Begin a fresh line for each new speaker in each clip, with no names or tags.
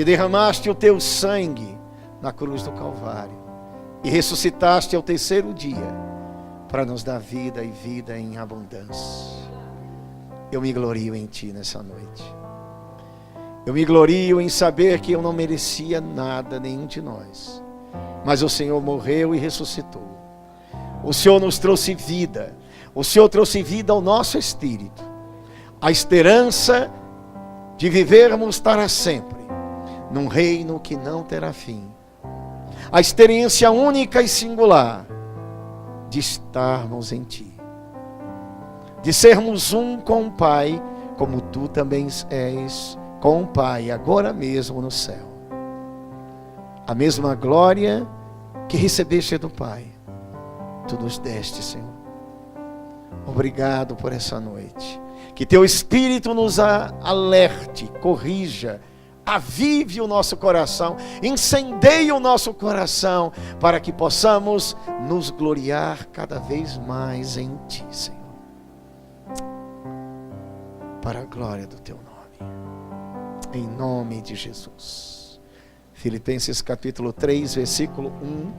e derramaste o teu sangue na cruz do Calvário, e ressuscitaste ao terceiro dia, para nos dar vida e vida em abundância. Eu me glorio em Ti nessa noite. Eu me glorio em saber que eu não merecia nada, nenhum de nós, mas o Senhor morreu e ressuscitou. O Senhor nos trouxe vida. O Senhor trouxe vida ao nosso espírito, a esperança de vivermos para sempre num reino que não terá fim, a experiência única e singular de estarmos em Ti, de sermos um com o Pai, como Tu também és com o Pai, agora mesmo no céu. A mesma glória que recebeste do Pai, Tu nos deste, Senhor. Obrigado por essa noite. Que Teu Espírito nos alerte, corrija, avive o nosso coração, incendeie o nosso coração, para que possamos nos gloriar cada vez mais em Ti, Senhor. Para a glória do Teu nome. Em nome de Jesus. Filipenses capítulo 3, versículo 1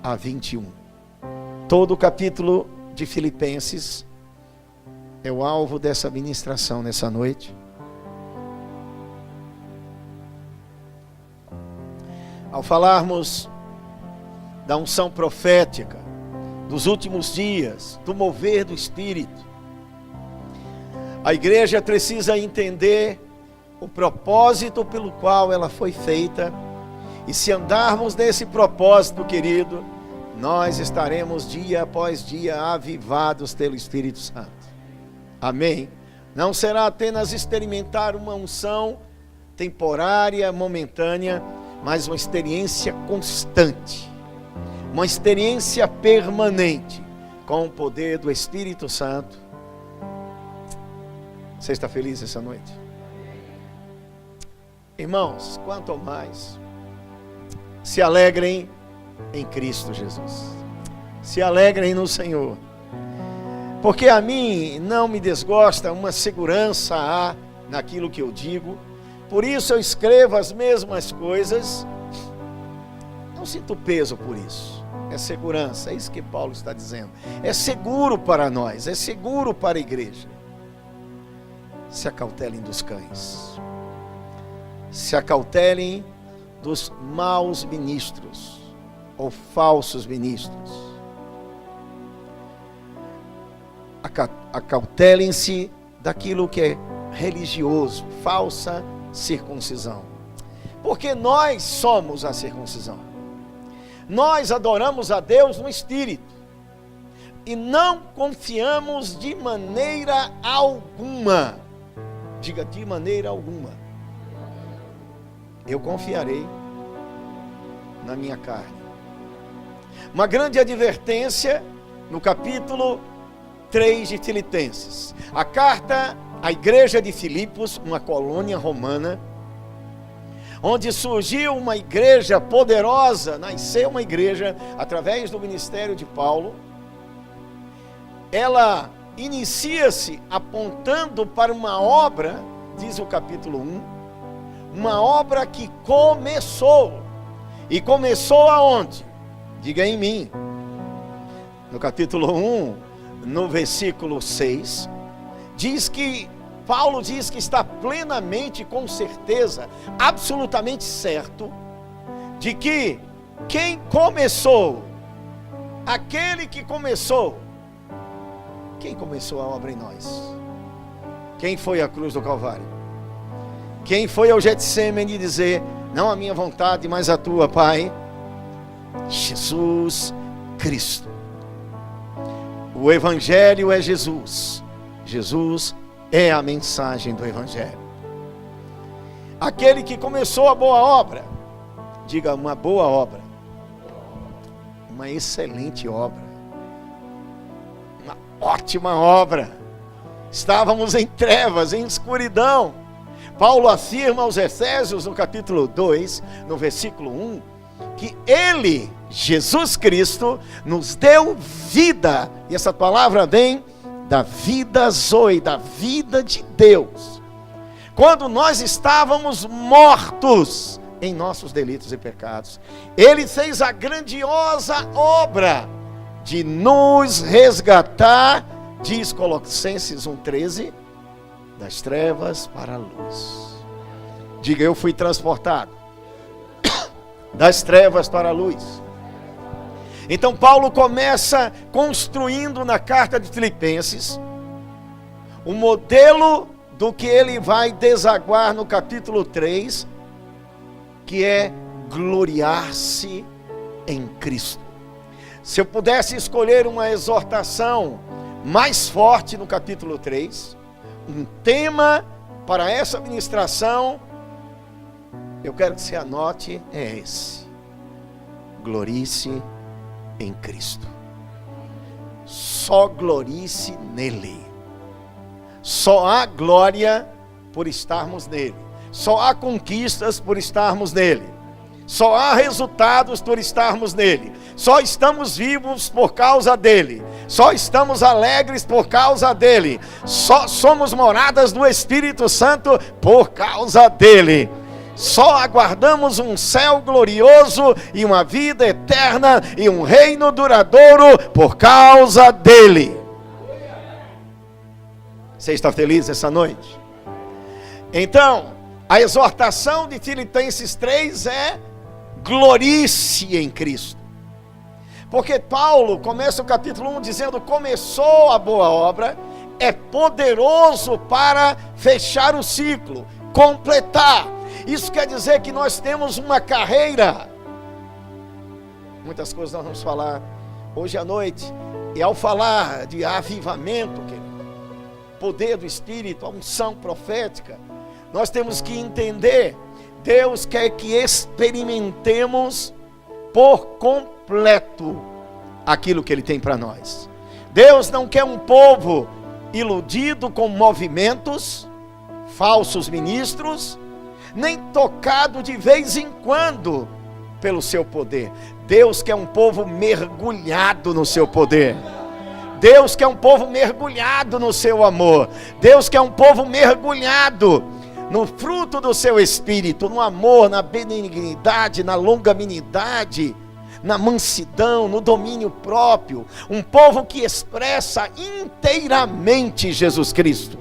a 21. Todo o capítulo de Filipenses é o alvo dessa ministração nessa noite. Ao falarmos da unção profética, dos últimos dias, do mover do Espírito, a igreja precisa entender o propósito pelo qual ela foi feita, e se andarmos nesse propósito, querido, nós estaremos dia após dia avivados pelo Espírito Santo. Amém? Não será apenas experimentar uma unção temporária, momentânea, mas uma experiência constante, uma experiência permanente com o poder do Espírito Santo. Você está feliz essa noite? Irmãos, quanto mais, se alegrem em Cristo Jesus. Se alegrem no Senhor. Porque a mim não me desgosta uma segurança naquilo que eu digo. Por isso eu escrevo as mesmas coisas. Não sinto peso por isso. É segurança, é isso que Paulo está dizendo. É seguro para nós, é seguro para a igreja. Se acautelem dos cães. Se acautelem dos maus ministros ou falsos ministros. Acautelem-se daquilo que é religioso, falsa circuncisão. Porque nós somos a circuncisão. Nós adoramos a Deus no Espírito e não confiamos de maneira alguma. Diga, de maneira alguma. Eu confiarei na minha carne. Uma grande advertência no capítulo 3 de Filipenses. A carta à igreja de Filipos, uma colônia romana, onde surgiu uma igreja poderosa, nasceu uma igreja através do ministério de Paulo. Ela inicia-se apontando para uma obra, diz o capítulo 1, uma obra que começou. E começou aonde? Diga em mim. No capítulo 1, no versículo 6, Paulo diz que está plenamente, com certeza, absolutamente certo, de que quem começou, aquele que começou, quem começou a obra em nós? Quem foi à cruz do Calvário? Quem foi ao Getsemane dizer, não a minha vontade, mas a tua, Pai? Jesus Cristo. O Evangelho é Jesus. Jesus é a mensagem do Evangelho. Aquele que começou a boa obra, diga, uma boa obra, uma excelente obra, uma ótima obra. Estávamos em trevas, em escuridão. Paulo afirma aos Efésios, no capítulo 2, no versículo 1, que Ele, Jesus Cristo, nos deu vida. E essa palavra vem da vida zoe, da vida de Deus. quando nós estávamos mortos em nossos delitos e pecados, Ele fez a grandiosa obra de nos resgatar, diz Colossenses 1,13, das trevas para a luz. Diga: eu fui transportado das trevas para a luz. Então Paulo começa construindo na carta de Filipenses o modelo do que ele vai desaguar no capítulo 3, que é gloriar-se em Cristo. Se eu pudesse escolher uma exortação mais forte no capítulo 3, um tema para essa ministração, eu quero que você anote, é esse: glorie-se em Cristo. Só glorie-se nele. Só há glória por estarmos nele. Só há conquistas por estarmos nele. Só há resultados por estarmos nele. Só estamos vivos por causa dele. Só estamos alegres por causa dele. Só somos moradas do Espírito Santo por causa dele. Só aguardamos um céu glorioso e uma vida eterna e um reino duradouro por causa dele. Você está feliz essa noite? Então, a exortação de Filipenses 3 é: glorie-se em Cristo. Porque Paulo começa o capítulo 1 dizendo: começou a boa obra, é poderoso para fechar o ciclo, completar. Isso quer dizer que nós temos uma carreira. Muitas coisas nós vamos falar hoje à noite. E ao falar de avivamento, poder do Espírito, a unção profética, nós temos que entender: Deus quer que experimentemos por completo aquilo que Ele tem para nós. Deus não quer um povo iludido com movimentos, falsos ministros, nem tocado de vez em quando pelo seu poder. Deus quer um povo mergulhado no seu poder. Deus quer um povo mergulhado no seu amor. Deus quer um povo mergulhado no fruto do seu Espírito, no amor, na benignidade, na longanimidade, na mansidão, no domínio próprio. Um povo que expressa inteiramente Jesus Cristo.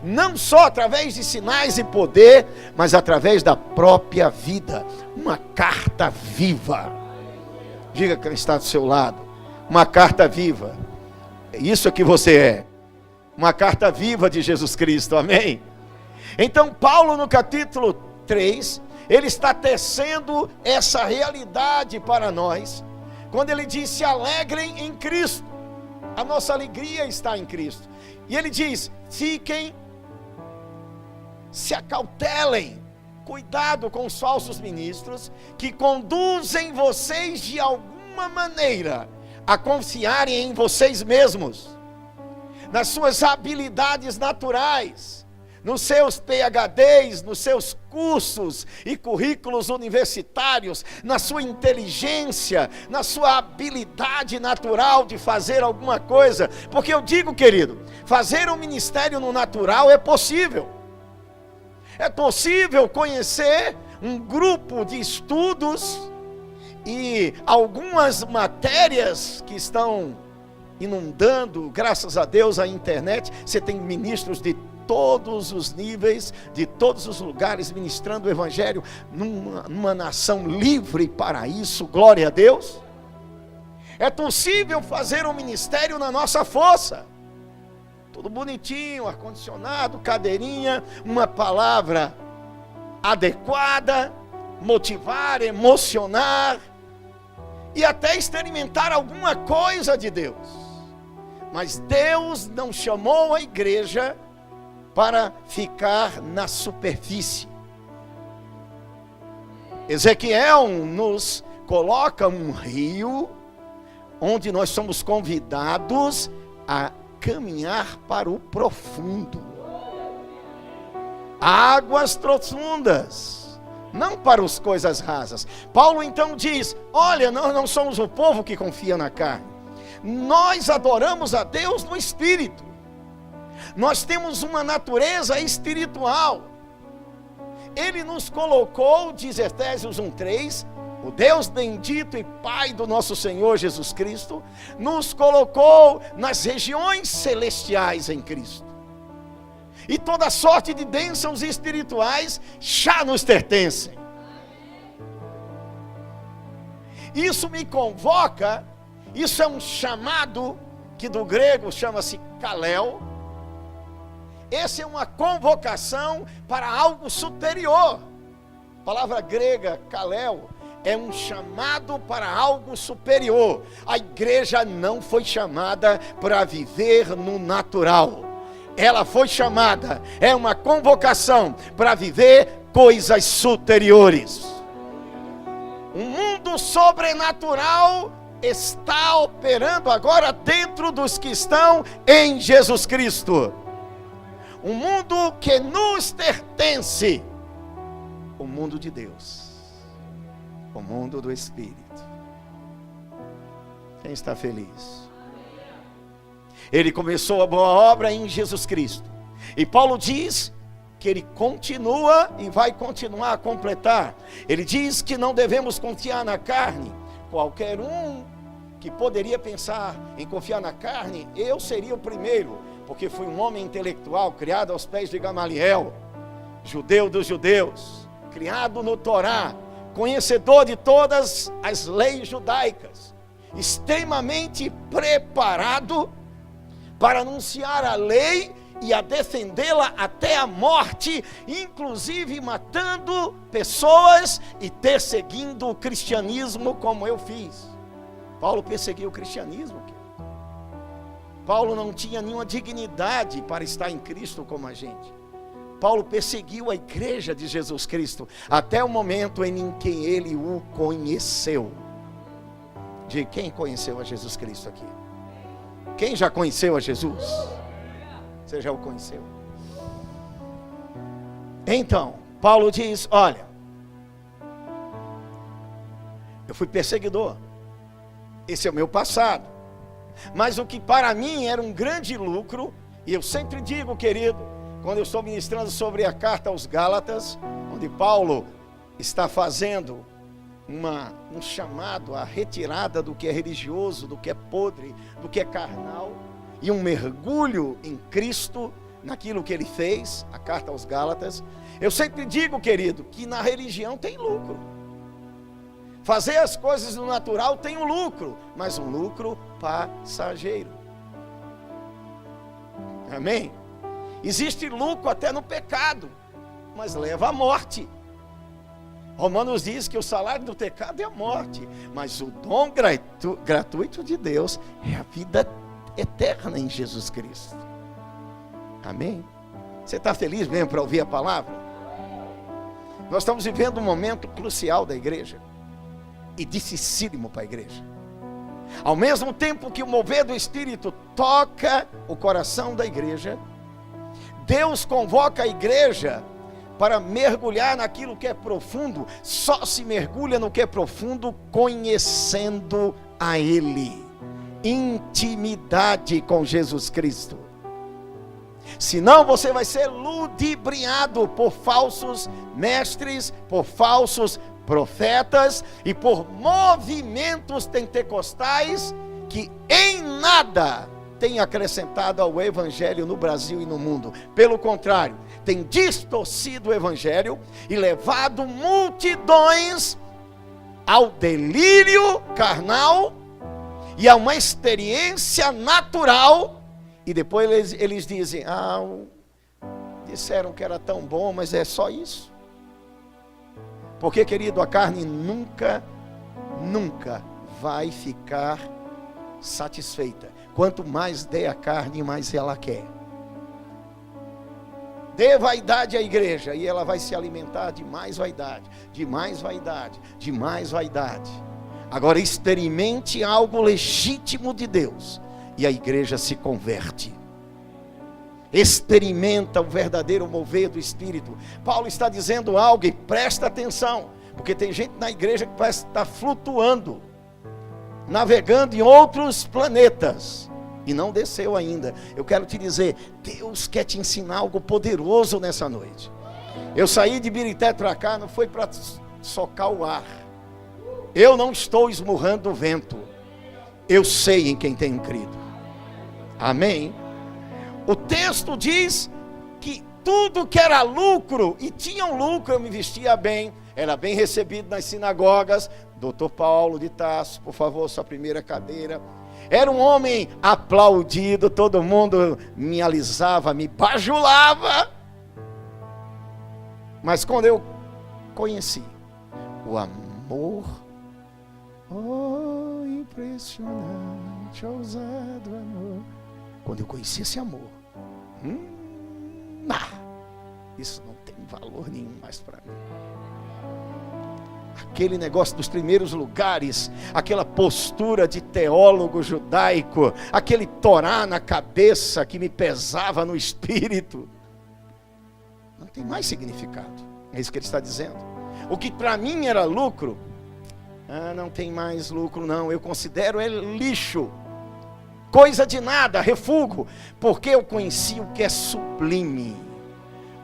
Não só através de sinais e poder, mas através da própria vida. Uma carta viva. Diga quem está do seu lado: uma carta viva. Isso é que você é. Uma carta viva de Jesus Cristo, amém? Então Paulo, no capítulo 3, ele está tecendo essa realidade para nós, quando ele diz: se alegrem em Cristo. A nossa alegria está em Cristo. E ele diz: se acautelem, cuidado com os falsos ministros, que conduzem vocês de alguma maneira a confiarem em vocês mesmos, nas suas habilidades naturais, nos seus PhDs, nos seus cursos e currículos universitários, na sua inteligência, na sua habilidade natural de fazer alguma coisa. Porque eu digo, querido, fazer um ministério no natural é possível. É possível conhecer um grupo de estudos e algumas matérias que estão inundando, graças a Deus, a internet. Você tem ministros de todos os níveis, de todos os lugares, ministrando o Evangelho numa nação livre para isso, glória a Deus. É possível fazer um ministério na nossa força. Tudo bonitinho, ar-condicionado, cadeirinha, uma palavra adequada, motivar, emocionar e até experimentar alguma coisa de Deus. Mas Deus não chamou a igreja para ficar na superfície. Ezequiel nos coloca um rio onde nós somos convidados a caminhar para o profundo. Águas profundas, não para as coisas rasas. Paulo então diz: olha, nós não somos o povo que confia na carne. Nós adoramos a Deus no Espírito. Nós temos uma natureza espiritual. Ele nos colocou, diz Efésios 1:3, o Deus bendito e Pai do nosso Senhor Jesus Cristo, nos colocou nas regiões celestiais em Cristo. E toda sorte de bênçãos espirituais já nos pertencem. Isso me convoca, isso é um chamado, que do grego chama-se kaleo. Essa é uma convocação para algo superior. A palavra grega kaleo é um chamado para algo superior. A igreja não foi chamada para viver no natural. Ela foi chamada, é uma convocação para viver coisas superiores. Um mundo sobrenatural está operando agora dentro dos que estão em Jesus Cristo. Um mundo que nos pertence, o mundo de Deus, o mundo do Espírito. Quem está feliz? Ele começou a boa obra em Jesus Cristo. E Paulo diz que ele continua e vai continuar a completar. Ele diz que não devemos confiar na carne. Qualquer um que poderia pensar em confiar na carne, eu seria o primeiro, porque fui um homem intelectual, criado aos pés de Gamaliel, judeu dos judeus, criado no Torá, conhecedor de todas as leis judaicas, extremamente preparado para anunciar a lei e a defendê-la até a morte, inclusive matando pessoas e perseguindo o cristianismo como eu fiz. Paulo perseguiu o cristianismo. Paulo não tinha nenhuma dignidade para estar em Cristo como a gente. Paulo perseguiu a igreja de Jesus Cristo até o momento em que ele o conheceu. De quem conheceu a Jesus Cristo aqui? Quem já conheceu a Jesus? Você já o conheceu? Então, Paulo diz, olha, eu fui perseguidor, esse é o meu passado, mas o que para mim era um grande lucro, e eu sempre digo, querido, quando eu estou ministrando sobre a carta aos Gálatas, onde Paulo está fazendo um chamado à retirada do que é religioso, do que é podre, do que é carnal, e um mergulho em Cristo, naquilo que ele fez, a carta aos Gálatas. Eu sempre digo, querido, que na religião tem lucro. Fazer as coisas no natural tem um lucro, mas um lucro passageiro. Amém? Existe lucro até no pecado, mas leva à morte. Romanos diz que o salário do pecado é a morte, mas o dom gratuito de Deus é a vida eterna em Jesus Cristo. Amém? Você está feliz mesmo para ouvir a palavra? Nós estamos vivendo um momento crucial da igreja e dificílimo para a igreja. Ao mesmo tempo que o mover do Espírito toca o coração da igreja, Deus convoca a igreja para mergulhar naquilo que é profundo. Só se mergulha no que é profundo conhecendo a Ele. Intimidade com Jesus Cristo. Senão você vai ser ludibriado por falsos mestres, por falsos profetas e por movimentos pentecostais que em nada tem acrescentado ao evangelho no Brasil e no mundo. Pelo contrário, tem distorcido o evangelho e levado multidões ao delírio carnal e a uma experiência natural, e depois eles dizem, disseram que era tão bom, mas é só isso. Porque, querido, a carne nunca vai ficar satisfeita. Quanto mais der a carne, mais ela quer. Dê vaidade à igreja e ela vai se alimentar de mais vaidade, de mais vaidade, de mais vaidade. Agora experimente algo legítimo de Deus e a igreja se converte. Experimenta o verdadeiro mover do Espírito. Paulo está dizendo algo e presta atenção, porque tem gente na igreja que parece estar flutuando, navegando em outros planetas e não desceu ainda. Eu quero te dizer, Deus quer te ensinar algo poderoso nessa noite. Eu saí de Birité para cá, não foi para socar o ar. Eu não estou esmurrando o vento. Eu sei em quem tenho crido. Amém? O texto diz que tudo que era lucro, e tinha um lucro, eu me vestia bem, era bem recebido nas sinagogas. Doutor Paulo de Tarso, por favor, sua primeira cadeira. Era um homem aplaudido, todo mundo me alisava, me bajulava. Mas quando eu conheci o amor, oh, impressionante, ousado amor. Quando eu conheci esse amor, isso não tem valor nenhum mais para mim. Aquele negócio dos primeiros lugares, aquela postura de teólogo judaico, aquele Torá na cabeça que me pesava no espírito, não tem mais significado. É isso que ele está dizendo. O que para mim era lucro, não tem mais lucro não. Eu considero ele lixo, coisa de nada, refúgio, porque eu conheci o que é sublime,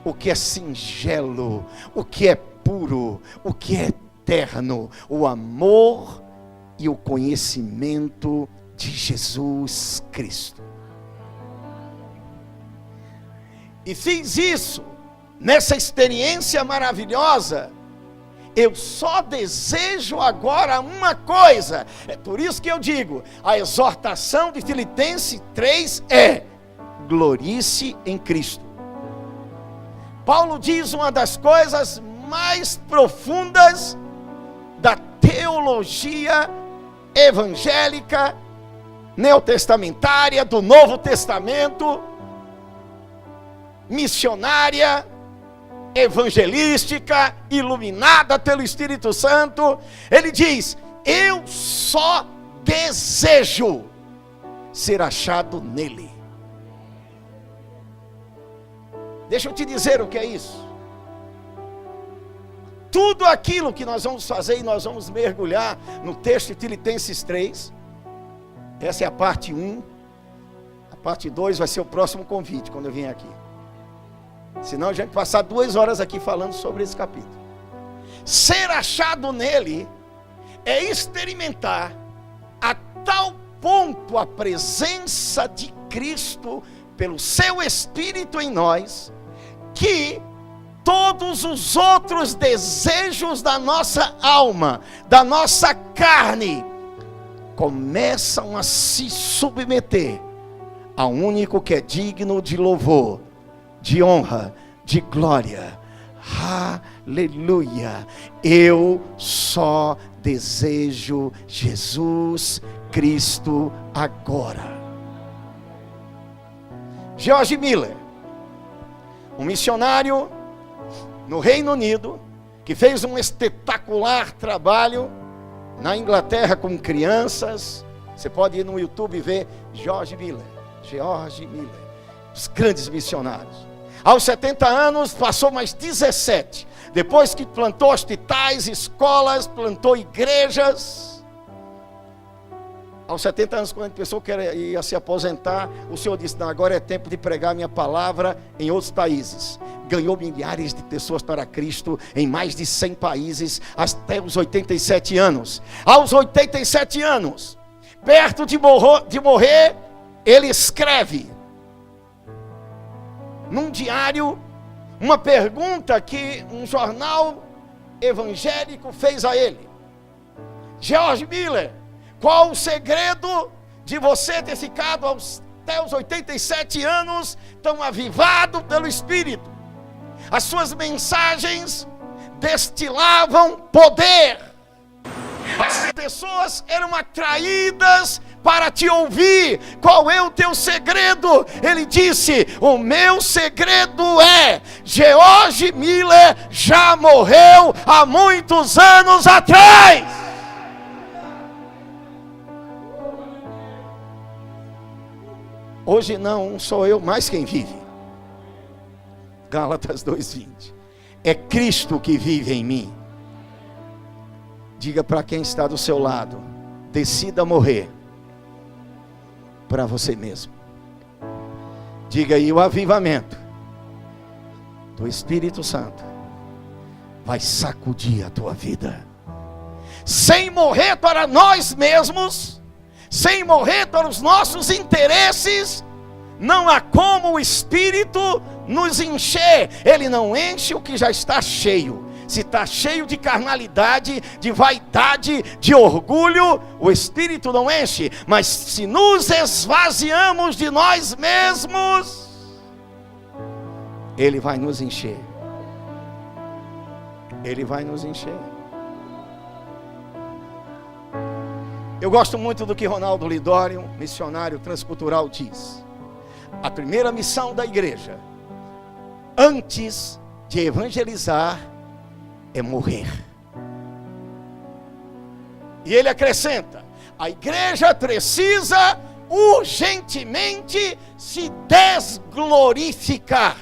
o que é singelo, o que é puro, o que é eterno, o amor e o conhecimento de Jesus Cristo. E fiz isso, nessa experiência maravilhosa. Eu só desejo agora uma coisa. É por isso que eu digo, a exortação de Filipenses 3 é: glorice em Cristo. Paulo diz uma das coisas mais profundas da teologia evangélica, neotestamentária, do Novo Testamento, missionária, evangelística, iluminada pelo Espírito Santo. Ele diz: eu só desejo ser achado nele. Deixa eu te dizer o que é isso. Tudo aquilo que nós vamos fazer, e nós vamos mergulhar no texto de Filipenses 3. Essa é a parte 1. A parte 2 vai ser o próximo convite, quando eu vier aqui. Senão a gente vai passar 2 horas aqui falando sobre esse capítulo. Ser achado nele é experimentar a tal ponto a presença de Cristo pelo seu Espírito em nós, que todos os outros desejos da nossa alma, da nossa carne, começam a se submeter ao único que é digno de louvor, de honra, de glória. Aleluia! Eu só desejo Jesus Cristo agora. George Miller, um missionário no Reino Unido, que fez um espetacular trabalho na Inglaterra com crianças. Você pode ir no YouTube e ver George Miller, os grandes missionários. Aos 70 anos, passou mais 17. Depois que plantou hospitais, escolas, plantou igrejas. Aos 70 anos, quando a pessoa ia se aposentar, o Senhor disse: não, agora é tempo de pregar minha palavra em outros países. Ganhou milhares de pessoas para Cristo em mais de 100 países, até os 87 anos. Aos 87 anos, perto de morrer, ele escreve num diário uma pergunta que um jornal evangélico fez a ele: George Miller, qual o segredo de você ter ficado até os 87 anos tão avivado pelo Espírito? As suas mensagens destilavam poder. As pessoas eram atraídas para te ouvir. Qual é o teu segredo? Ele disse: o meu segredo é: George Miller já morreu há muitos anos atrás. Hoje não sou eu mais quem vive. Gálatas 2:20. É Cristo que vive em mim. Diga para quem está do seu lado: decida morrer para você mesmo. Diga aí: o avivamento do Espírito Santo vai sacudir a tua vida. Sem morrer para nós mesmos, sem morrer para os nossos interesses, não há como o Espírito nos encher. Ele não enche o que já está cheio. Se está cheio de carnalidade, de vaidade, de orgulho, o Espírito não enche. Mas se nos esvaziamos de nós mesmos, Ele vai nos encher. Ele vai nos encher. Eu gosto muito do que Ronaldo Lidório, missionário transcultural, diz. A primeira missão da igreja, antes de evangelizar, é morrer. E ele acrescenta: a igreja precisa urgentemente se desglorificar.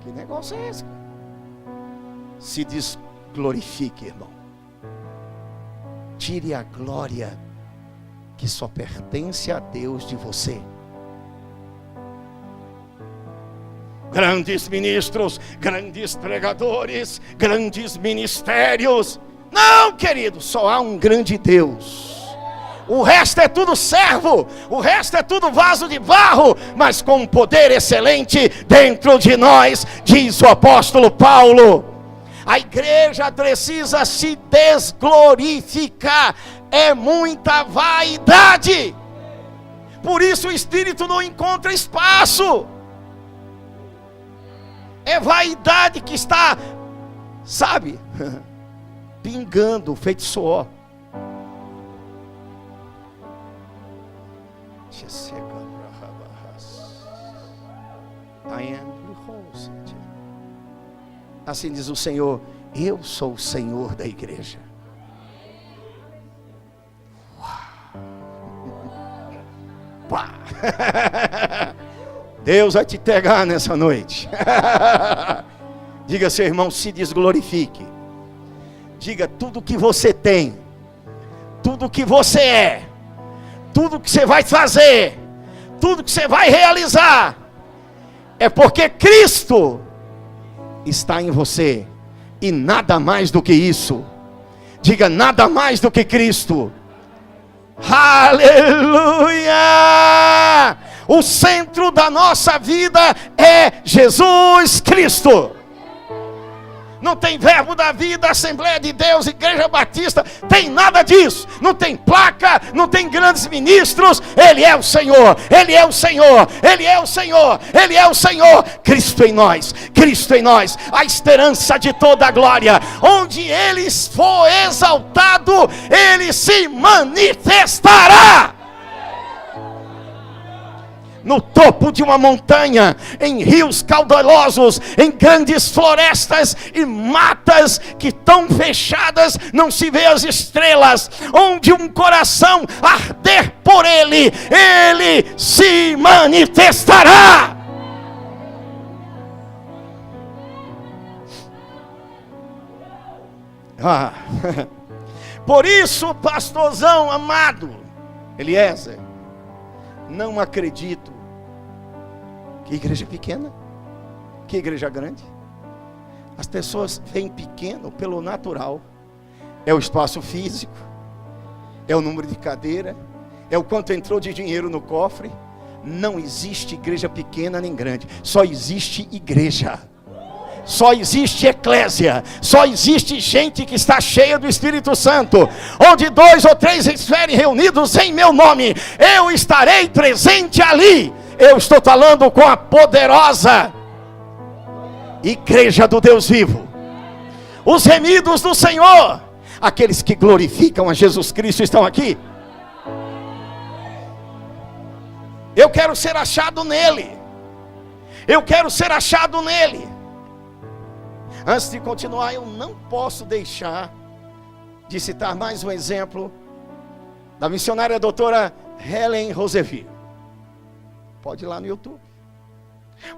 Que negócio é esse? Se desglorifique, irmão. Tire a glória que só pertence a Deus de você. Grandes ministros, grandes pregadores, grandes ministérios. Não, querido, só há um grande Deus. O resto é tudo servo, o resto é tudo vaso de barro, mas com um poder excelente dentro de nós, diz o apóstolo Paulo. A igreja precisa se desglorificar. É muita vaidade. Por isso o Espírito não encontra espaço. É vaidade que está, sabe, pingando, feito suor. Assim diz o Senhor: eu sou o Senhor da igreja. Pá. Deus vai te pegar nessa noite. Diga, seu irmão, se desglorifique. Diga: tudo que você tem, tudo que você é, tudo que você vai fazer, tudo que você vai realizar, é porque Cristo está em você, e nada mais do que isso. Diga: nada mais do que Cristo. Aleluia! O centro da nossa vida é Jesus Cristo. Não tem Verbo da Vida, Assembleia de Deus, Igreja Batista, tem nada disso. Não tem placa, não tem grandes ministros. Ele é o Senhor, Ele é o Senhor, Ele é o Senhor, Ele é o Senhor. Cristo em nós, Cristo em nós, a esperança de toda a glória. Onde Ele for exaltado, Ele se manifestará. No topo de uma montanha, em rios caudalosos, em grandes florestas e matas que tão fechadas não se vê as estrelas, onde um coração arder por Ele, Ele se manifestará. Por isso, pastorzão amado Eliezer, não acredito. Que igreja pequena, que igreja grande. As pessoas veem pequeno pelo natural. É o espaço físico, é o número de cadeira, é o quanto entrou de dinheiro no cofre. Não existe igreja pequena nem grande, só existe igreja. Só existe eclésia, só existe gente que está cheia do Espírito Santo. Onde 2 ou 3 estiverem reunidos em meu nome, eu estarei presente ali. Eu estou falando com a poderosa igreja do Deus vivo, os remidos do Senhor, aqueles que glorificam a Jesus Cristo estão aqui. Eu quero ser achado nele. Eu quero ser achado nele. Antes de continuar, eu não posso deixar de citar mais um exemplo da missionária doutora Helen Roosevelt. Pode ir lá no YouTube.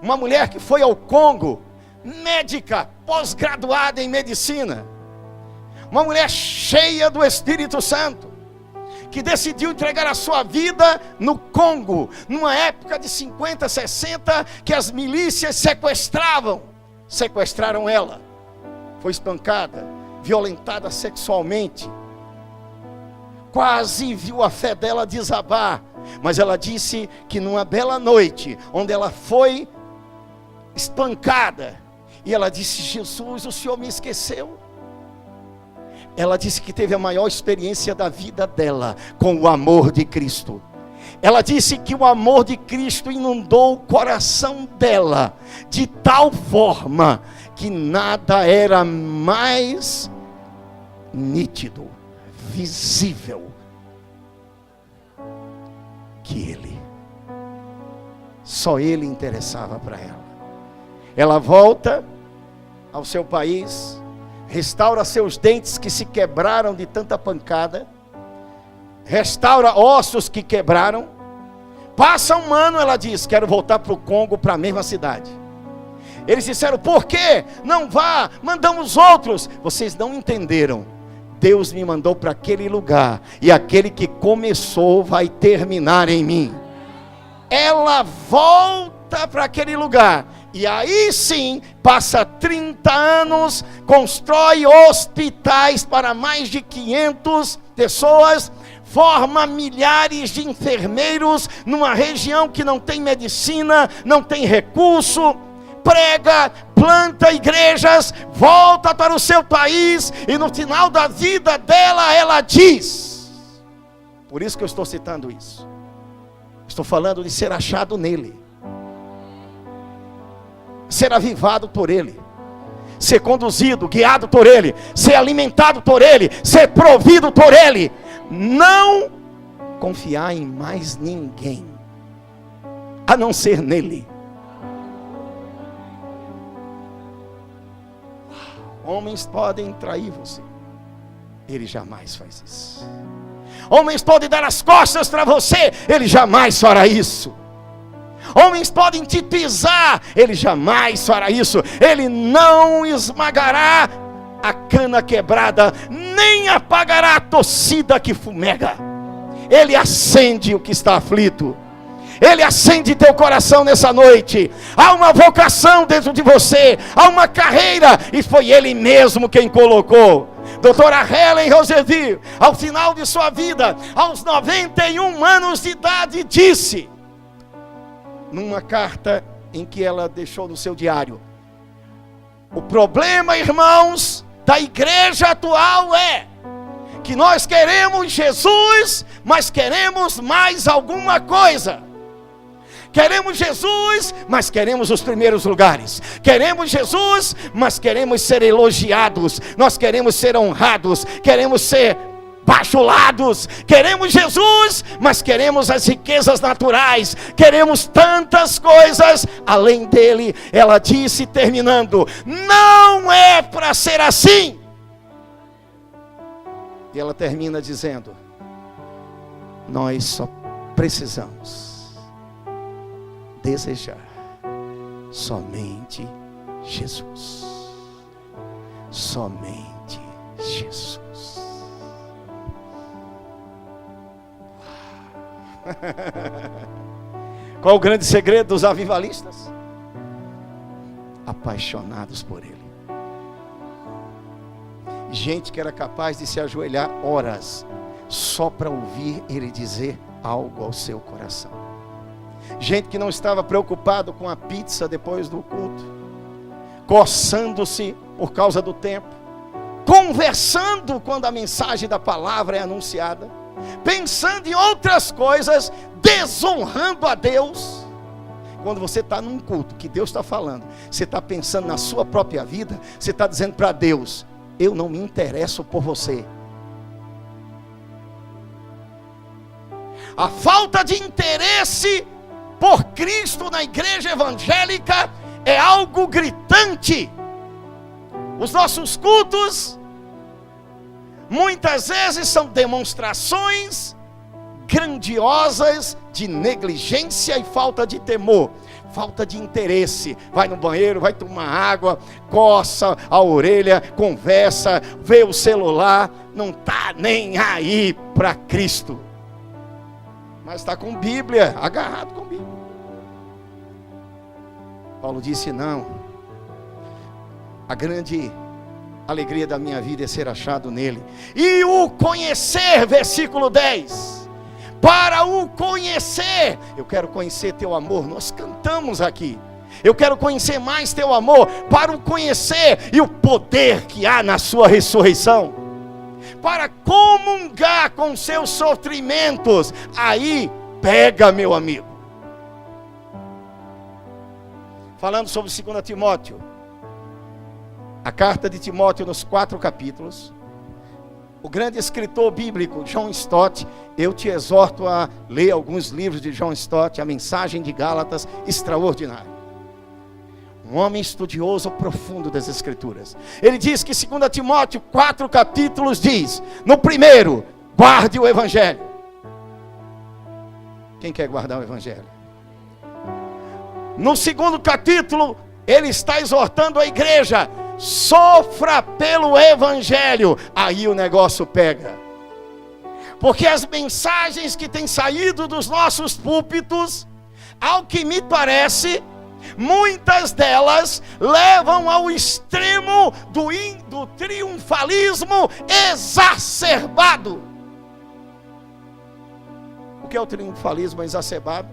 Uma mulher que foi ao Congo, médica, pós-graduada em medicina. Uma mulher cheia do Espírito Santo, que decidiu entregar a sua vida no Congo, numa época de 50, 60, que as milícias sequestraram ela, foi espancada, violentada sexualmente, quase viu a fé dela desabar, mas ela disse que numa bela noite, onde ela foi espancada, e ela disse: Jesus, o Senhor me esqueceu. Ela disse que teve a maior experiência da vida dela com o amor de Cristo. Ela disse que o amor de Cristo inundou o coração dela de tal forma que nada era mais nítido, visível que Ele. Só Ele interessava para ela. Ela volta ao seu país, restaura seus dentes que se quebraram de tanta pancada, restaura ossos que quebraram. Passa um ano, ela diz: quero voltar para o Congo, para a mesma cidade. Eles disseram: por quê? Não vá, mandamos outros. Vocês não entenderam. Deus me mandou para aquele lugar, e aquele que começou vai terminar em mim. Ela volta para aquele lugar, e aí sim, passa 30 anos, constrói hospitais para mais de 500 pessoas, forma milhares de enfermeiros numa região que não tem medicina, não tem recurso, prega, planta igrejas, volta para o seu país, e no final da vida dela, ela diz, por isso que eu estou citando isso, estou falando de ser achado nele, ser avivado por Ele, ser conduzido, guiado por Ele, ser alimentado por Ele, ser provido por Ele, não confiar em mais ninguém, a não ser nele. Homens podem trair você, Ele jamais faz isso. Homens podem dar as costas para você, Ele jamais fará isso. Homens podem te pisar, Ele jamais fará isso. Ele não esmagará a cana quebrada, nem apagará a torcida que fumega. Ele acende o que está aflito. Ele acende teu coração nessa noite. Há uma vocação dentro de você, há uma carreira, e foi Ele mesmo quem colocou. Doutora Helen Roosevelt, ao final de sua vida, aos 91 anos de idade, disse, numa carta em que ela deixou no seu diário: o problema, irmãos, da igreja atual é que nós queremos Jesus, mas queremos mais alguma coisa. Queremos Jesus, mas queremos os primeiros lugares. Queremos Jesus, mas queremos ser elogiados. Nós queremos ser honrados. Queremos ser bajulados. Queremos Jesus, mas queremos as riquezas naturais. Queremos tantas coisas além dele. Ela disse, terminando: não é para ser assim. E ela termina dizendo: nós só precisamos desejar somente Jesus. Somente Jesus. Qual o grande segredo dos avivalistas? Apaixonados por Ele. Gente que era capaz de se ajoelhar horas só para ouvir Ele dizer algo ao seu coração. Gente que não estava preocupado com a pizza depois do culto, coçando-se por causa do tempo, conversando quando a mensagem da palavra é anunciada, pensando em outras coisas, desonrando a Deus. Quando você está num culto que Deus está falando, você está pensando na sua própria vida, você está dizendo para Deus: eu não me interesso por você. A falta de interesse por Cristo na igreja evangélica é algo gritante. Os nossos cultos muitas vezes são demonstrações grandiosas de negligência e falta de temor,
falta de interesse. Vai no banheiro, vai tomar água, coça a orelha, conversa, vê o celular, não está nem aí para Cristo. Mas está com Bíblia, agarrado com Bíblia. Paulo disse: não, a grande alegria da minha vida é ser achado nele. E o conhecer, versículo 10. Para o conhecer, eu quero conhecer teu amor. Nós cantamos aqui. Eu quero conhecer mais teu amor. Para o conhecer e o poder que há na sua ressurreição. Para comungar com seus sofrimentos. Aí pega, meu amigo. Falando sobre 2 Timóteo. A carta de Timóteo nos 4 capítulos. O grande escritor bíblico John Stott, eu te exorto a ler alguns livros de John Stott, a Mensagem de Gálatas, extraordinário. Um homem estudioso profundo das Escrituras. Ele diz que 2 Timóteo 4 capítulos diz: no primeiro, guarde o Evangelho. Quem quer guardar o Evangelho? No segundo capítulo, ele está exortando a igreja: sofra pelo Evangelho. Aí o negócio pega. Porque as mensagens que têm saído dos nossos púlpitos, ao que me parece, muitas delas levam ao extremo do triunfalismo exacerbado. O que é o triunfalismo exacerbado?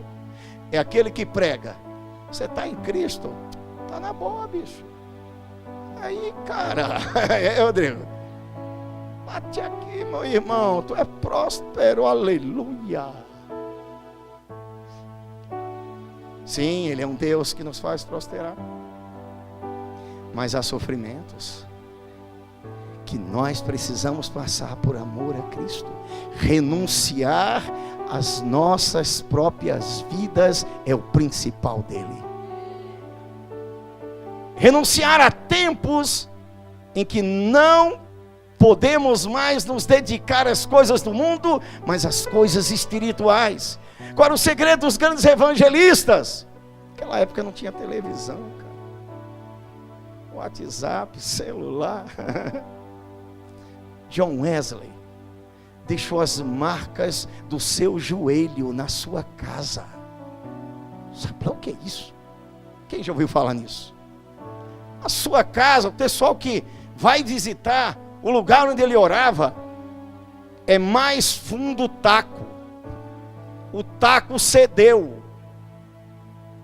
É aquele que prega: você está em Cristo, está na boa, bicho. Aí, cara, Rodrigo, bate aqui, meu irmão, tu é próspero, aleluia. Sim, Ele é um Deus que nos faz prosperar. Mas há sofrimentos que nós precisamos passar por amor a Cristo. Renunciar às nossas próprias vidas é o principal dele. Renunciar a tempos em que não podemos mais nos dedicar às coisas do mundo, mas às coisas espirituais. Qual era o segredo dos grandes evangelistas? Naquela época não tinha televisão, cara. WhatsApp, celular. John Wesley deixou as marcas do seu joelho na sua casa. Sabe lá o que é isso? Quem já ouviu falar nisso? A sua casa, o pessoal que vai visitar o lugar onde ele orava, é mais fundo o taco. O taco cedeu.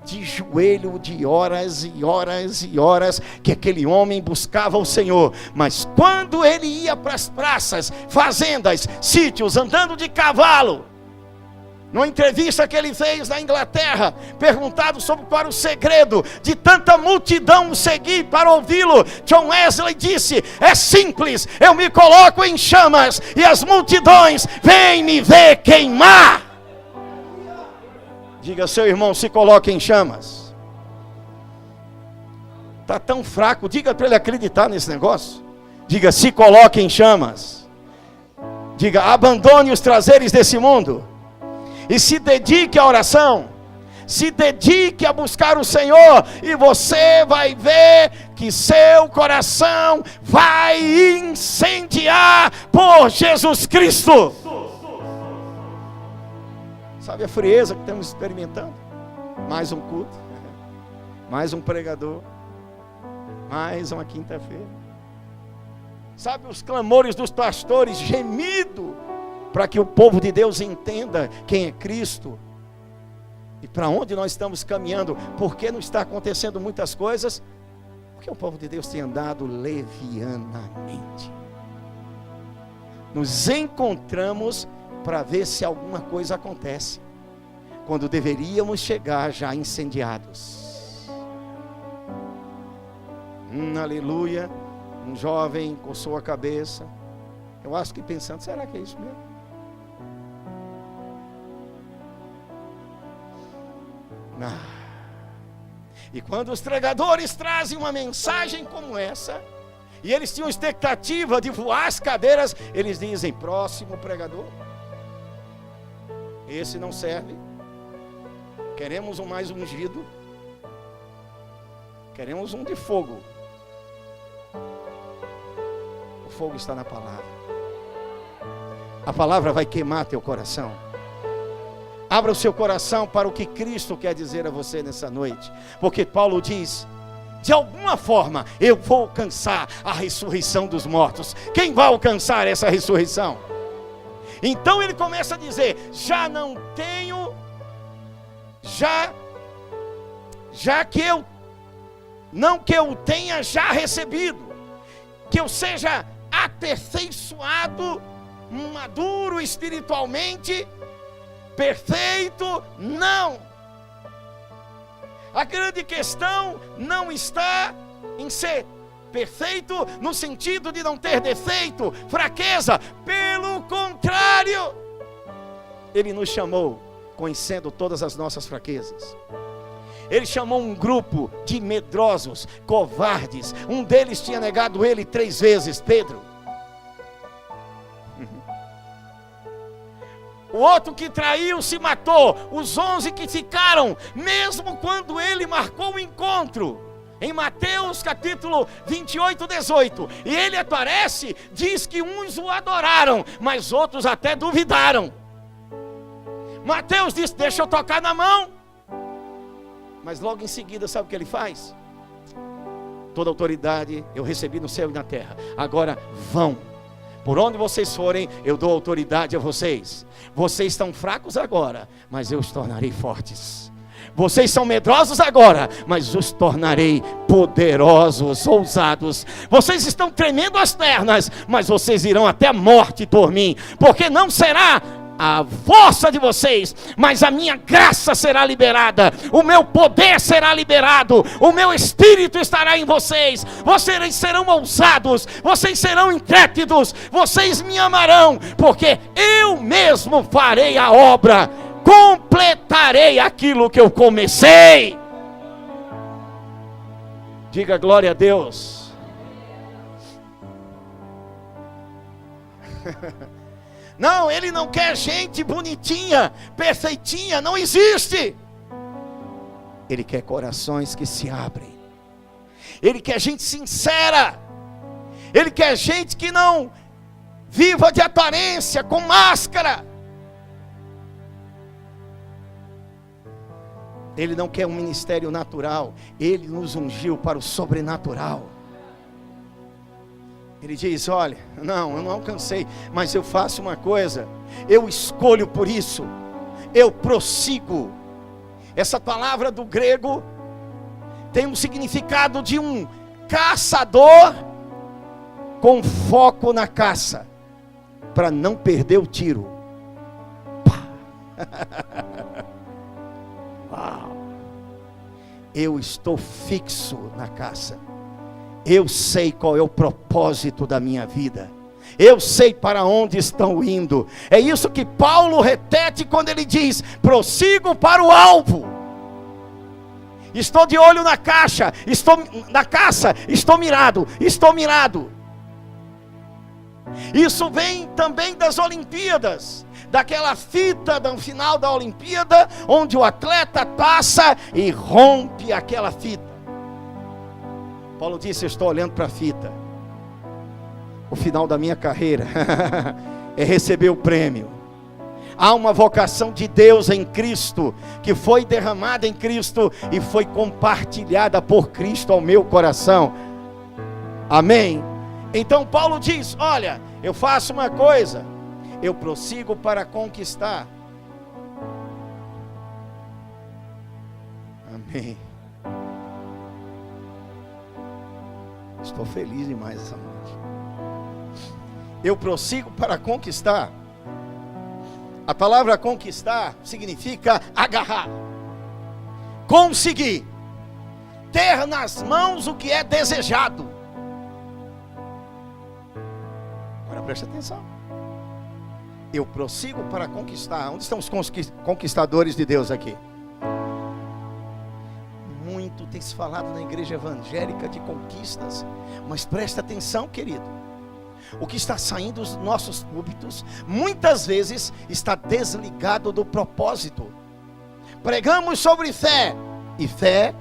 De joelho, de horas e horas e horas que aquele homem buscava o Senhor. Mas quando ele ia para as praças, fazendas, sítios, andando de cavalo, numa entrevista que ele fez na Inglaterra, perguntado sobre qual era o segredo de tanta multidão o seguir para ouvi-lo, John Wesley disse: é simples, eu me coloco em chamas e as multidões vêm me ver queimar. Diga, seu irmão, se coloque em chamas. Está tão fraco, diga para ele acreditar nesse negócio. Diga, se coloque em chamas. Diga, abandone os prazeres desse mundo e se dedique à oração, se dedique a buscar o Senhor, e você vai ver que seu coração vai incendiar por Jesus Cristo. Sabe a frieza que estamos experimentando? Mais um culto, mais um pregador, mais uma quinta-feira. Sabe os clamores dos pastores, gemido, para que o povo de Deus entenda quem é Cristo e para onde nós estamos caminhando. Por que não está acontecendo muitas coisas? Porque o povo de Deus tem andado levianamente. Nos encontramos para ver se alguma coisa acontece, quando deveríamos chegar já incendiados. Aleluia. Um jovem coçou a cabeça, eu acho que pensando, será que é isso mesmo? E quando os pregadores trazem uma mensagem como essa, e eles tinham expectativa de voar as cadeiras, eles dizem: próximo pregador, esse não serve, queremos um mais ungido. Queremos um de fogo. O fogo está na palavra. A palavra vai queimar teu coração. Abra o seu coração para o que Cristo quer dizer a você nessa noite. Porque Paulo diz: de alguma forma eu vou alcançar a ressurreição dos mortos. Quem vai alcançar essa ressurreição? Então ele começa a dizer: já não tenho, já que eu, não que eu tenha já recebido, que eu seja aperfeiçoado, maduro espiritualmente, perfeito, não. A grande questão não está em ser perfeito no sentido de não ter defeito, fraqueza. Pelo contrário, Ele nos chamou conhecendo todas as nossas fraquezas. Ele chamou um grupo de medrosos, covardes. Um deles tinha negado Ele 3 vezes, Pedro. O outro que traiu se matou. Os 11 que ficaram, mesmo quando Ele marcou o encontro, em Mateus capítulo 28, 18, e Ele aparece, diz que uns o adoraram, mas outros até duvidaram. Mateus disse: deixa eu tocar na mão. Mas logo em seguida, sabe o que Ele faz? Toda autoridade eu recebi no céu e na terra. Agora vão. Por onde vocês forem, eu dou autoridade a vocês. Vocês estão fracos agora, mas eu os tornarei fortes. Vocês são medrosos agora, mas os tornarei poderosos, ousados. Vocês estão tremendo as pernas, mas vocês irão até a morte por mim. Porque não será a força de vocês, mas a minha graça será liberada, o meu poder será liberado, o meu espírito estará em vocês. Vocês serão ousados, vocês serão intrépidos, vocês me amarão, porque eu mesmo farei a obra, completarei aquilo que eu comecei. Diga glória a Deus. Não, Ele não quer gente bonitinha, perfeitinha, não existe. Ele quer corações que se abrem. Ele quer gente sincera. Ele quer gente que não viva de aparência, com máscara. Ele não quer um ministério natural. Ele nos ungiu para o sobrenatural. Ele diz: olha, não, eu não alcancei, mas eu faço uma coisa, eu escolho por isso, eu prossigo. Essa palavra do grego tem um significado de um caçador com foco na caça, para não perder o tiro. Uau. Eu estou fixo na caça. Eu sei qual é o propósito da minha vida. Eu sei para onde estão indo. É isso que Paulo repete quando ele diz: prossigo para o alvo. Estou de olho na caça, estou mirado. Isso vem também das Olimpíadas, daquela fita no final da Olimpíada, onde o atleta passa e rompe aquela fita. Paulo disse: eu estou olhando para a fita. O final da minha carreira é receber o prêmio. Há uma vocação de Deus em Cristo, que foi derramada em Cristo e foi compartilhada por Cristo ao meu coração. Amém? Então Paulo diz: olha, eu faço uma coisa, eu prossigo para conquistar. Amém. Estou feliz demais essa noite. Eu prossigo para conquistar. A palavra conquistar significa agarrar, conseguir, ter nas mãos o que é desejado. Agora preste atenção. Eu prossigo para conquistar. Onde estão os conquistadores de Deus aqui? Muito tem se falado na igreja evangélica de conquistas, mas presta atenção, querido. O que está saindo dos nossos púlpitos muitas vezes está desligado do propósito. Pregamos sobre fé, e fé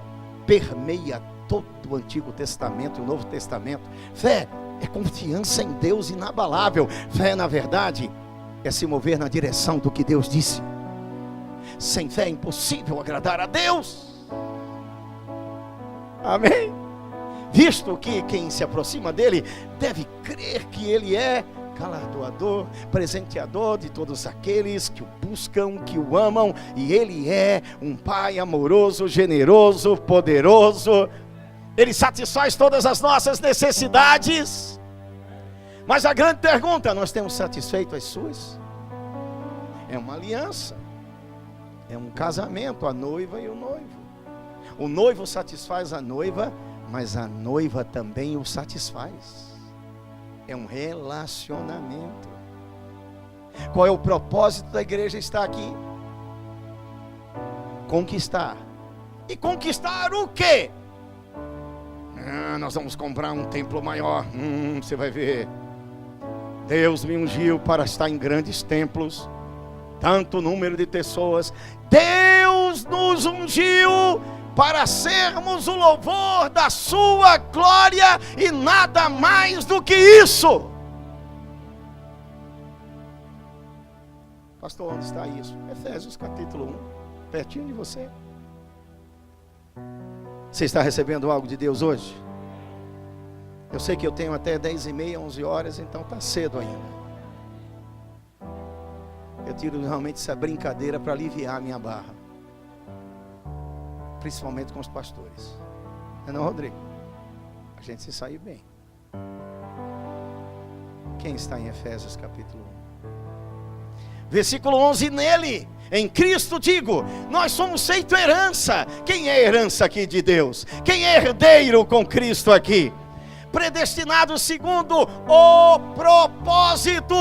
permeia todo o Antigo Testamento e o Novo Testamento. Fé é confiança em Deus inabalável. Fé, na verdade, é se mover na direção do que Deus disse. Sem fé é impossível agradar a Deus. Amém? Visto que quem se aproxima dele deve crer que ele é galardoador, presenteador de todos aqueles que o buscam, que o amam, e ele é um Pai amoroso, generoso, poderoso. Ele satisfaz todas as nossas necessidades. Mas a grande pergunta: nós temos satisfeito as suas? É uma aliança, é um casamento, a noiva e o noivo. O noivo satisfaz a noiva, mas a noiva também o satisfaz. É um relacionamento. Qual é o propósito da igreja estar aqui? Conquistar. E conquistar o quê? Nós vamos comprar um templo maior. Você vai ver. Deus me ungiu para estar em grandes templos, tanto número de pessoas. Deus nos ungiu para sermos o louvor da sua glória e nada mais do que isso. Pastor, onde está isso? Efésios capítulo 1, pertinho de você. Você está recebendo algo de Deus hoje? Eu sei que eu tenho até 10h30, 11 horas, então está cedo ainda. Eu tiro realmente essa brincadeira para aliviar a minha barra, principalmente com os pastores. Não, Rodrigo? A gente se sair bem. Quem está em Efésios capítulo 1? Versículo 11, nele, em Cristo digo, nós somos feito herança. Quem é herança aqui de Deus? Quem é herdeiro com Cristo aqui? Predestinado segundo o propósito.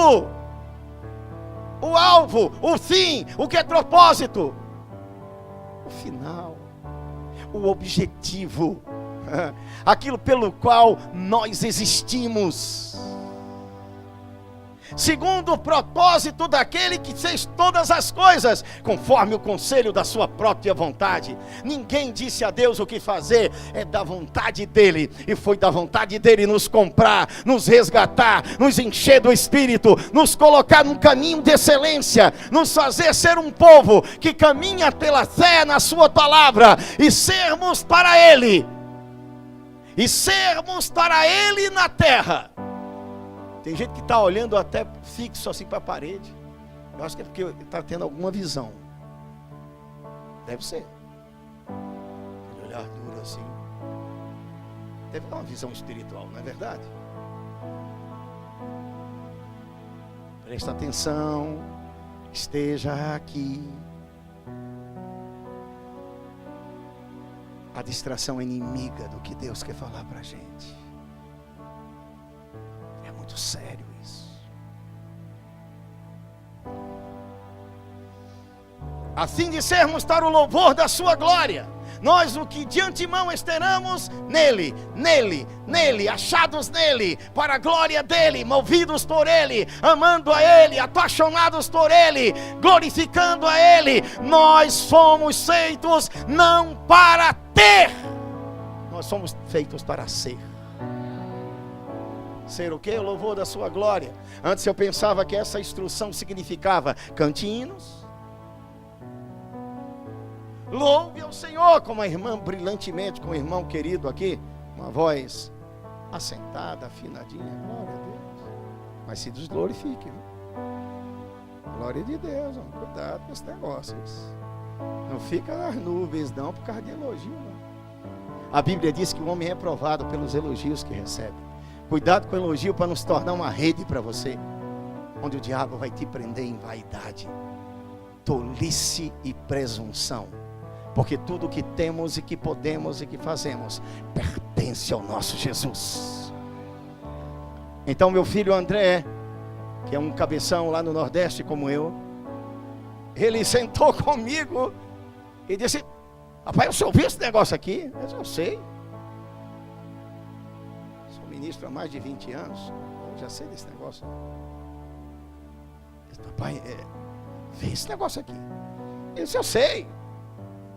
O alvo, o fim, o que é propósito? O final, o objetivo, aquilo pelo qual nós existimos. Segundo o propósito daquele que fez todas as coisas, conforme o conselho da sua própria vontade. Ninguém disse a Deus o que fazer, é da vontade dele. E foi da vontade dele nos comprar, nos resgatar, nos encher do Espírito, nos colocar num caminho de excelência, nos fazer ser um povo que caminha pela fé na sua palavra, e sermos para ele, na terra. Tem gente que está olhando até fixo assim para a parede. Eu acho que é porque está tendo alguma visão. Deve ser. Aquele olhar duro assim. Deve ter uma visão espiritual, não é verdade? Presta atenção. Esteja aqui. A distração é inimiga do que Deus quer falar para a gente. Muito sério isso. A fim de sermos para o louvor da sua glória, nós o que de antemão esperamos nele, achados nele, para a glória dele, movidos por ele, amando a ele, apaixonados por ele, glorificando a ele. Nós fomos feitos não para ter, nós somos feitos para ser. Ser o quê? O louvor da sua glória. Antes eu pensava que essa instrução significava cante hinos, louve ao Senhor, como a irmã brilhantemente, com o irmão querido aqui, uma voz assentada, afinadinha, glória a Deus. Mas se desglorifique, viu? Glória de Deus, cuidado com esse negócio. Não fica nas nuvens não, por causa de elogio não. A Bíblia diz que o homem é provado pelos elogios que recebe. Cuidado com o elogio para não se tornar uma rede para você, onde o diabo vai te prender em vaidade, tolice e presunção. Porque tudo que temos e que podemos e que fazemos pertence ao nosso Jesus. Então meu filho André, que é um cabeção lá no Nordeste como eu, ele sentou comigo e disse: rapaz, você ouviu esse negócio aqui? Eu sei. Ministro há mais de 20 anos, eu já sei desse negócio. Eu disse: papai, vê esse negócio aqui. Ele disse: eu sei,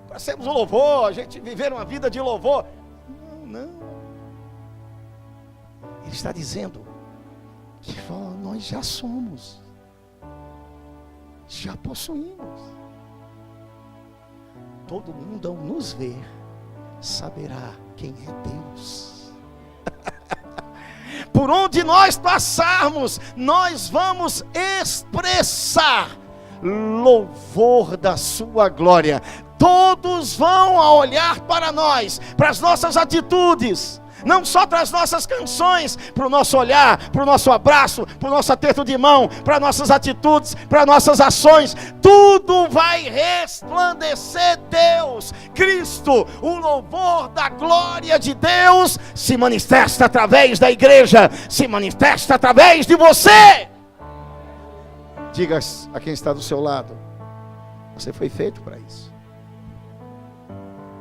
para sermos um louvor, a gente viver uma vida de louvor. Não. Ele está dizendo que nós já somos, já possuímos. Todo mundo ao nos ver saberá quem é Deus. Por onde nós passarmos, nós vamos expressar louvor da sua glória. Todos vão a olhar para nós, para as nossas atitudes, não só para as nossas canções, para o nosso olhar, para o nosso abraço, para o nosso aperto de mão, para nossas atitudes, para nossas ações. Tudo vai resplandecer Deus, Cristo. O louvor da glória de Deus se manifesta através da igreja, se manifesta através de você. Diga a quem está do seu lado: você foi feito para isso.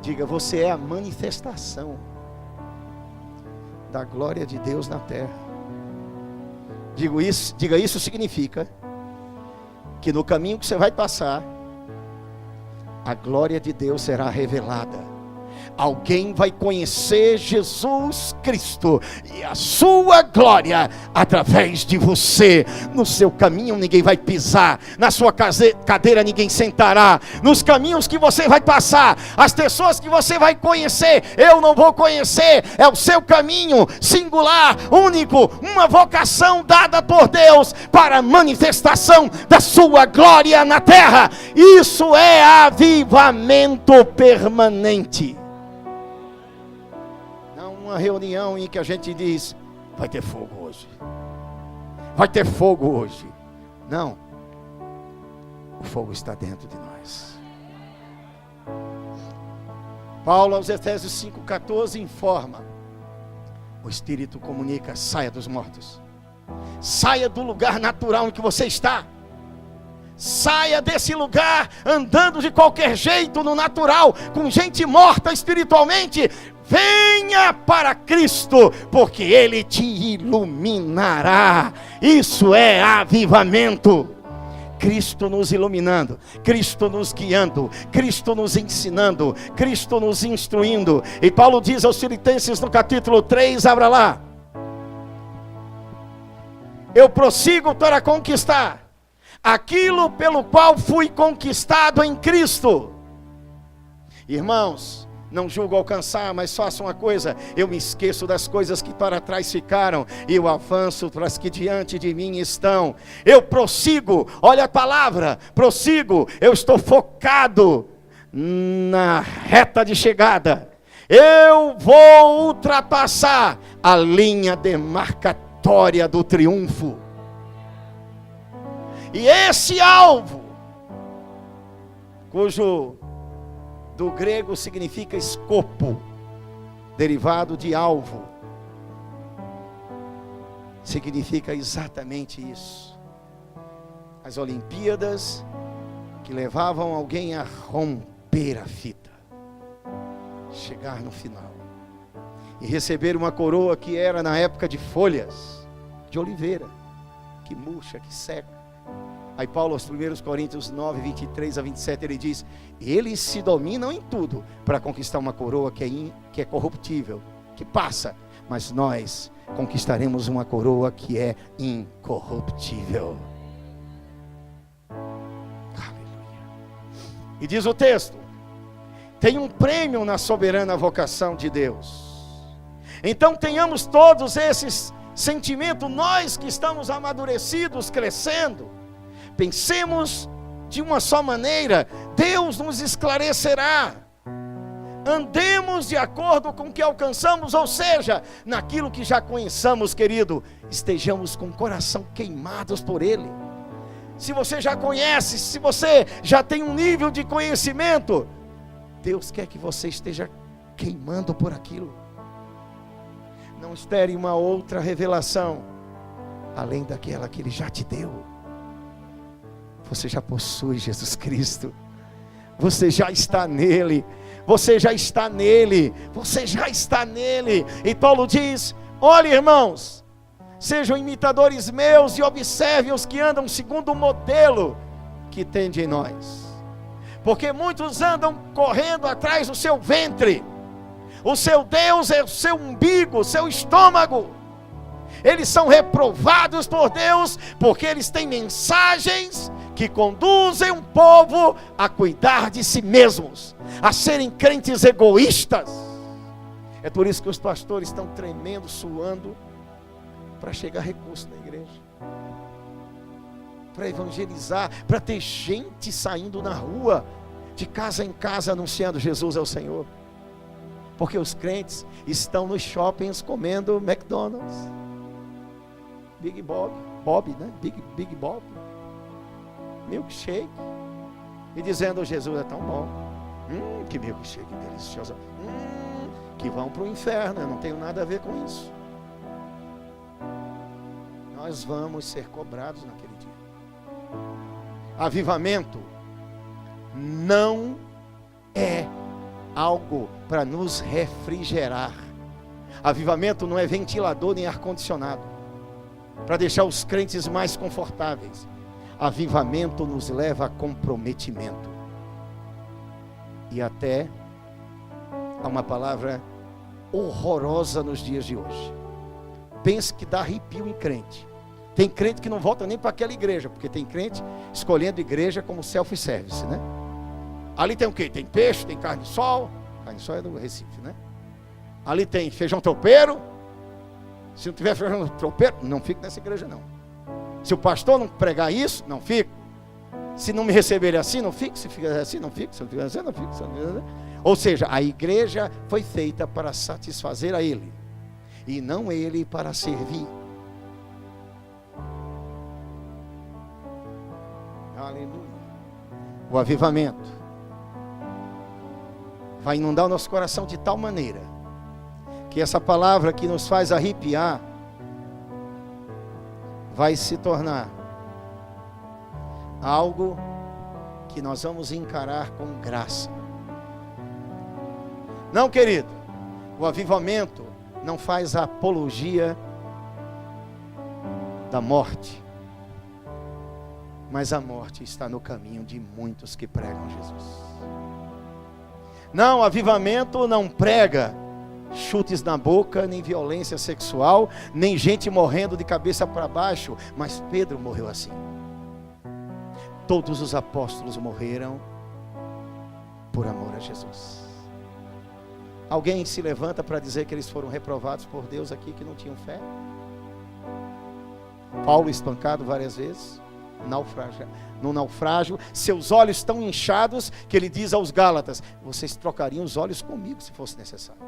Diga: você é a manifestação da glória de Deus na terra. Diga isso significa que no caminho que você vai passar, a glória de Deus será revelada. Alguém vai conhecer Jesus Cristo e a sua glória através de você. No seu caminho ninguém vai pisar, na sua cadeira ninguém sentará. Nos caminhos que você vai passar, as pessoas que você vai conhecer, eu não vou conhecer. É o seu caminho singular, único, uma vocação dada por Deus para a manifestação da sua glória na terra. Isso é avivamento permanente. Uma reunião em que a gente diz: vai ter fogo hoje, vai ter fogo hoje. Não, o fogo está dentro de nós. Paulo aos Efésios 5,14 informa: o Espírito comunica, saia dos mortos, saia do lugar natural em que você está, saia desse lugar andando de qualquer jeito no natural, com gente morta espiritualmente. Venha para Cristo, porque Ele te iluminará. Isso é avivamento. Cristo nos iluminando, Cristo nos guiando, Cristo nos ensinando, Cristo nos instruindo. E Paulo diz aos Filipenses no capítulo 3, abra lá: eu prossigo para conquistar aquilo pelo qual fui conquistado em Cristo. Irmãos, não julgo alcançar, mas faço uma coisa: eu me esqueço das coisas que para trás ficaram e eu avanço para as que diante de mim estão. Eu prossigo, olha a palavra, prossigo. Eu estou focado na reta de chegada. Eu vou ultrapassar a linha demarcatória do triunfo. E esse alvo, cujo do grego significa escopo, derivado de alvo, significa exatamente isso. As Olimpíadas que levavam alguém a romper a fita, chegar no final e receber uma coroa que era na época de folhas de oliveira, que murcha, que seca. Aí Paulo, aos 1 Coríntios 9, 23 a 27, ele diz: eles se dominam em tudo para conquistar uma coroa que é corruptível, que passa, mas nós conquistaremos uma coroa que é incorruptível. Aleluia. E diz o texto: tem um prêmio na soberana vocação de Deus. Então tenhamos todos esses sentimentos, nós que estamos amadurecidos, crescendo. Pensemos de uma só maneira, Deus nos esclarecerá. Andemos de acordo com o que alcançamos, ou seja, naquilo que já conheçamos, querido, estejamos com o coração queimados por Ele. Se você já conhece, se você já tem um nível de conhecimento, Deus quer que você esteja queimando por aquilo. Não espere uma outra revelação, além daquela que Ele já te deu. Você já possui Jesus Cristo, você já está nele, você já está nele, você já está nele. E Paulo diz: olha, irmãos, sejam imitadores meus e observem os que andam segundo o modelo que tende em nós, porque muitos andam correndo atrás do seu ventre, O seu Deus é o seu umbigo, o seu estômago. Eles são reprovados por Deus porque eles têm mensagens que conduzem um povo a cuidar de si mesmos, a serem crentes egoístas. É por isso que os pastores estão tremendo, suando, para chegar recurso na igreja, para evangelizar, para ter gente saindo na rua, de casa em casa, anunciando Jesus é o Senhor. Porque os crentes estão nos shoppings comendo McDonald's, Big Bob, né? Big Bob, milkshake, e dizendo Jesus é tão bom, que milkshake delicioso, que vão para o inferno. Eu não tenho nada a ver com isso. Nós vamos ser cobrados naquele dia. Avivamento não é algo para nos refrigerar. Avivamento não é ventilador nem ar-condicionado para deixar os crentes mais confortáveis. Avivamento nos leva a comprometimento. E até a uma palavra horrorosa nos dias de hoje. Pense que dá arrepio em crente. Tem crente que não volta nem para aquela igreja, porque tem crente escolhendo igreja como self-service, né? Ali tem o quê? Tem peixe, tem carne de sol. Carne de sol é do Recife, né? Ali tem feijão tropeiro. Se não tiver feijão tropeiro, não fico nessa igreja não. Se o pastor não pregar isso, não fico. Se não me receber assim, não fico. Se fizer assim, não fico. Se não fizer assim, não fico. Ou seja, a igreja foi feita para satisfazer a ele, e não ele para servir. Aleluia. O avivamento vai inundar o nosso coração de tal maneira que essa palavra que nos faz arrepiar vai se tornar algo que nós vamos encarar com graça. Não, querido, o avivamento não faz apologia da morte, mas a morte está no caminho de muitos que pregam Jesus. Não, avivamento não prega chutes na boca, nem violência sexual, nem gente morrendo de cabeça para baixo, mas Pedro morreu assim. Todos os apóstolos morreram por amor a Jesus. Alguém se levanta para dizer que eles foram reprovados por Deus aqui, que não tinham fé? Paulo espancado várias vezes, no naufrágio, seus olhos tão inchados que ele diz aos Gálatas: vocês trocariam os olhos comigo se fosse necessário.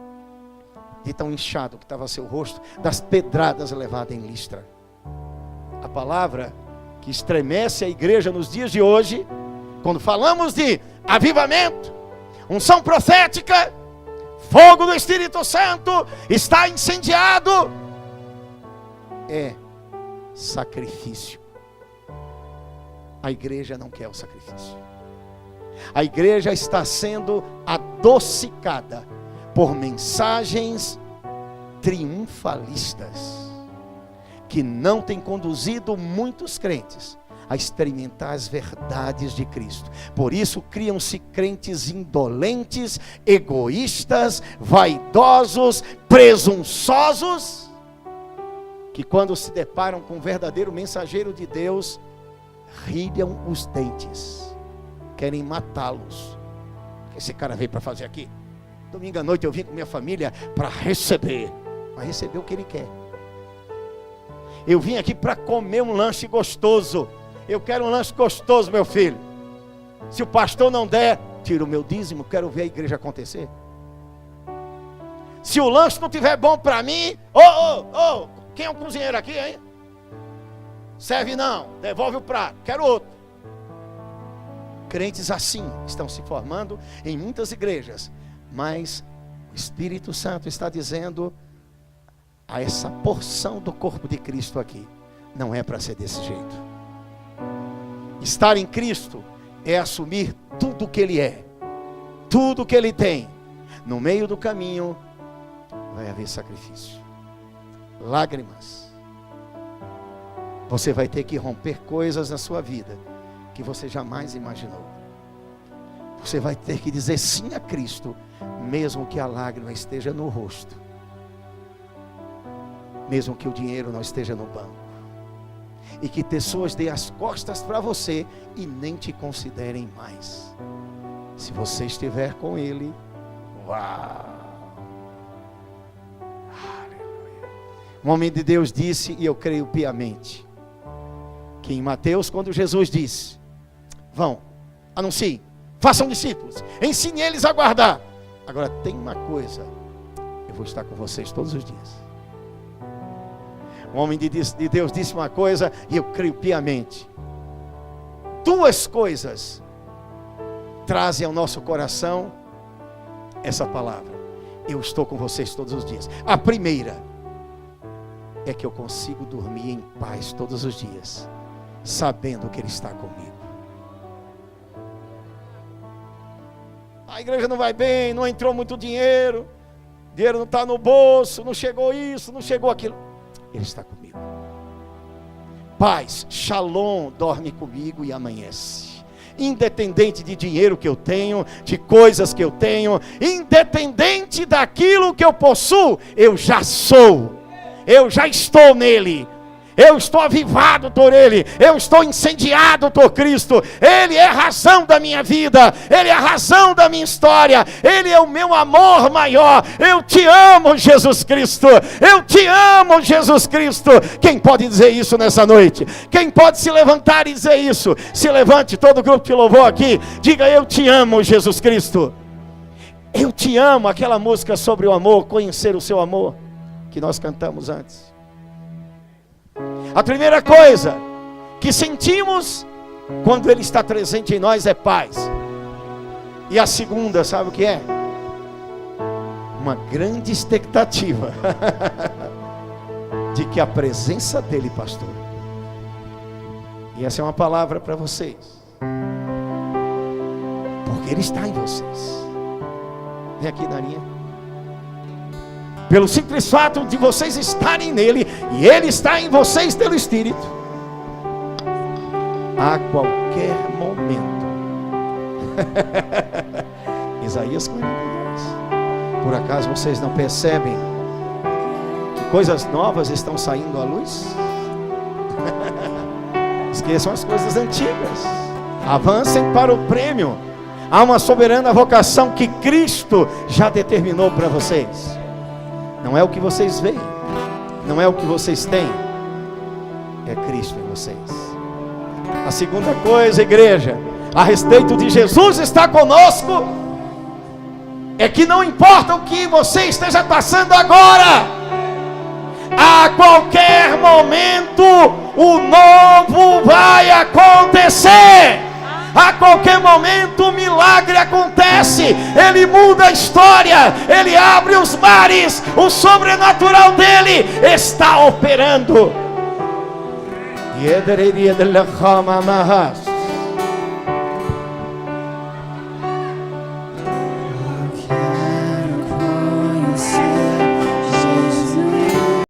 De tão inchado que estava seu rosto, das pedradas levadas em Listra. A palavra que estremece a igreja nos dias de hoje, quando falamos de avivamento, unção profética, fogo do Espírito Santo está incendiado, é sacrifício. A igreja não quer o sacrifício. A igreja está sendo adocicada por mensagens triunfalistas que não têm conduzido muitos crentes a experimentar as verdades de Cristo. Por isso criam-se crentes indolentes, egoístas, vaidosos, presunçosos, que quando se deparam com o verdadeiro mensageiro de Deus, rilham os dentes, querem matá-los. O que esse cara veio para fazer aqui? Domingo à noite eu vim com minha família para receber, mas receber o que ele quer. Eu vim aqui para comer um lanche gostoso. Eu quero um lanche gostoso, meu filho. Se o pastor não der, tira o meu dízimo, quero ver a igreja acontecer. Se o lanche não estiver bom para mim, quem é o cozinheiro aqui, hein? Serve não, devolve o prato, quero outro. Crentes assim estão se formando em muitas igrejas, mas o Espírito Santo está dizendo a essa porção do corpo de Cristo aqui: não é para ser desse jeito. Estar em Cristo é assumir tudo que Ele é, tudo que Ele tem. No meio do caminho vai haver sacrifício, lágrimas. Você vai ter que romper coisas na sua vida que você jamais imaginou. Você vai ter que dizer sim a Cristo, mesmo que a lágrima esteja no rosto, mesmo que o dinheiro não esteja no banco, e que pessoas deem as costas para você e nem te considerem mais. Se você estiver com Ele, uau! Aleluia! Um homem de Deus disse, e eu creio piamente, que em Mateus, quando Jesus disse: vão, anunciem, façam discípulos, ensine eles a guardar. Agora tem uma coisa, eu vou estar com vocês todos os dias. Um homem de Deus disse uma coisa, e eu creio piamente. Duas coisas trazem ao nosso coração essa palavra: eu estou com vocês todos os dias. A primeira é que eu consigo dormir em paz todos os dias, sabendo que Ele está comigo. A igreja não vai bem, não entrou muito dinheiro não está no bolso, não chegou isso, não chegou aquilo. Ele está comigo. Paz, shalom, dorme comigo e amanhece. Independente de dinheiro que eu tenho, de coisas que eu tenho, independente daquilo que eu possuo, eu já sou, eu já estou nele. Eu estou avivado por Ele, eu estou incendiado por Cristo. Ele é a razão da minha vida, Ele é a razão da minha história, Ele é o meu amor maior. Eu te amo, Jesus Cristo, eu te amo, Jesus Cristo. Quem pode dizer isso nessa noite? Quem pode se levantar e dizer isso? Se levante, todo o grupo de louvor aqui, diga: eu te amo, Jesus Cristo. Eu te amo, aquela música sobre o amor, conhecer o seu amor, que nós cantamos antes. A primeira coisa que sentimos quando Ele está presente em nós é paz. E a segunda, sabe o que é? Uma grande expectativa de que a presença dEle, pastor. E essa é uma palavra para vocês, porque Ele está em vocês. Vem aqui, Narinha. Pelo simples fato de vocês estarem nele, e Ele está em vocês pelo Espírito, a qualquer momento. Isaías 42. Por acaso vocês não percebem que coisas novas estão saindo à luz? Esqueçam as coisas antigas, avancem para o prêmio. Há uma soberana vocação que Cristo já determinou para vocês. Não é o que vocês veem, não é o que vocês têm, é Cristo em vocês. A segunda coisa, igreja, a respeito de Jesus estar conosco, é que não importa o que você esteja passando agora, a qualquer momento o novo vai acontecer. A qualquer momento o milagre acontece. Ele muda a história, Ele abre os mares. O sobrenatural dEle está operando.